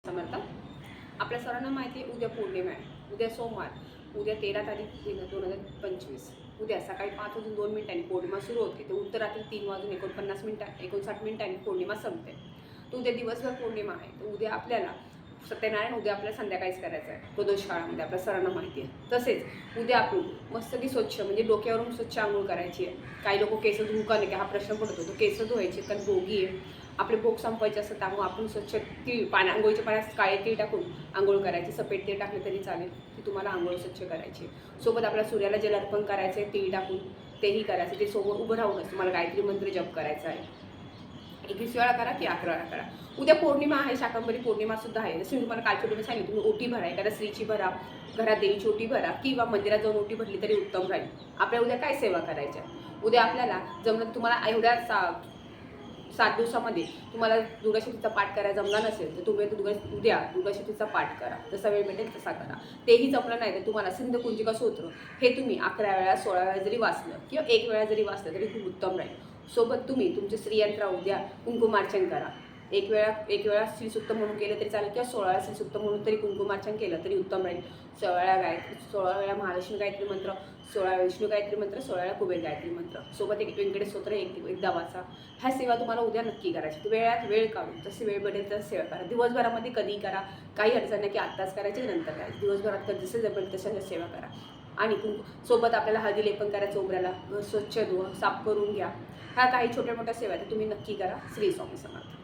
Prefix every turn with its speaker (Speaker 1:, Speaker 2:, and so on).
Speaker 1: समर्थ. आपल्या सर्वांना माहिती आहे उद्या पौर्णिमा आहे, उद्या सोमवार, उद्या 13 तारीख 2025. उद्या सकाळी 5:02 पौर्णिमा सुरू होते ते उत्तर रात्री 3:49 पौर्णिमा संपते. तर उद्या दिवसभर पौर्णिमा आहे. तर उद्या आपल्याला सत्यनारायण उद्या आपल्याला संध्याकाळीच करायचं आहे प्रदोष काळामध्ये, आपल्या सर्वांना माहिती आहे. तसेच उद्या आपण मस्तपैकी स्वच्छ म्हणजे डोक्यावरून स्वच्छ आंघोळ करायची आहे. काही लोक केस धुवू का नाही हा प्रश्न पडतो, तो केस धुवायचे कारण भोगी आहे, आपले भोग संपवायचे असतं. त्यामुळे आपण स्वच्छ आंघोळीच्या पाण्यात काळे तीळ टाकून आंघोळ करायची. सफेद तीळ टाकले तरी चालेल, की तुम्हाला आंघोळ स्वच्छ करायची. सोबत आपल्या सूर्याला जल अर्पण करायचे, तीळ टाकून तेही करायचे. ते सोबत उभं राहूनच तुम्हाला गायत्री मंत्र जप करायचा आहे. 21 वेळा करा की 11 वेळा करा. उद्या पौर्णिमा आहे, शाकंभरी पौर्णिमा सुद्धा आहे. जसं मी तुम्हाला कालच्या व्हिडिओ सांगितलं, तुम्ही ओटी भरा, एखाद्या स्त्रीची भरा, घरात देवीची ओटी भरा किंवा मंदिरात जाऊन ओटी भरली तरी उत्तम राहील. आपल्या उद्या काय सेवा करायच्या, उद्या आपल्याला जमलं तुम्हाला एवढ्या 7 दिवसामध्ये तुम्हाला दुर्गाशक्तीचा पाठ करायला जमला नसेल तर तुम्ही उद्या दुर्गाशक्तीचा पाठ करा, जसा वेळ भेटेल तसा करा. तेही जमलं नाही तर तुम्हाला सिंध कुंजिका स्तोत्र हे तुम्ही 11 वेळा 16 वेळा जरी वाचलं किंवा 1 वेळा जरी वाचलं तरी खूप उत्तम राहील. सोबत तुम्ही तुमचे स्त्रियंत्र उद्या कुंकुमार्चन करा. एक वेळा श्रीसूक्त म्हणून केलं तरी चालेल किंवा 16 वेळा श्रीसूक्त म्हणून तरी कुंकुमार्चन केलं तरी उत्तम राहील. 16 वेळा महालक्ष्मी गायत्री मंत्र, 16 वेळा विष्णू गायत्री मंत्र, 16 वेळा कुबेर गायत्री मंत्र, सोबत एक व्यंकटेश स्तोत्र एकदा वाचा. ह्या सेवा तुम्हाला उद्या नक्की करायची. वेळात वेळ काढून जशी वेळ भेटेल तसं सेवा करा. दिवसभरामध्ये कधीही करा, काही अडचण नाही की आत्ताच करायची नंतर करायची. दिवसभरात कधी जसं जमेल तसं सेवा करा. आणि सोबत आपल्याला हळदी लेपन करायचं, उबऱ्याला स्वच्छ धुवा, साफ करून घ्या. ह्या काही छोट्या मोठ्या सेवा तुम्ही नक्की करा. श्री स्वामी समर्थ.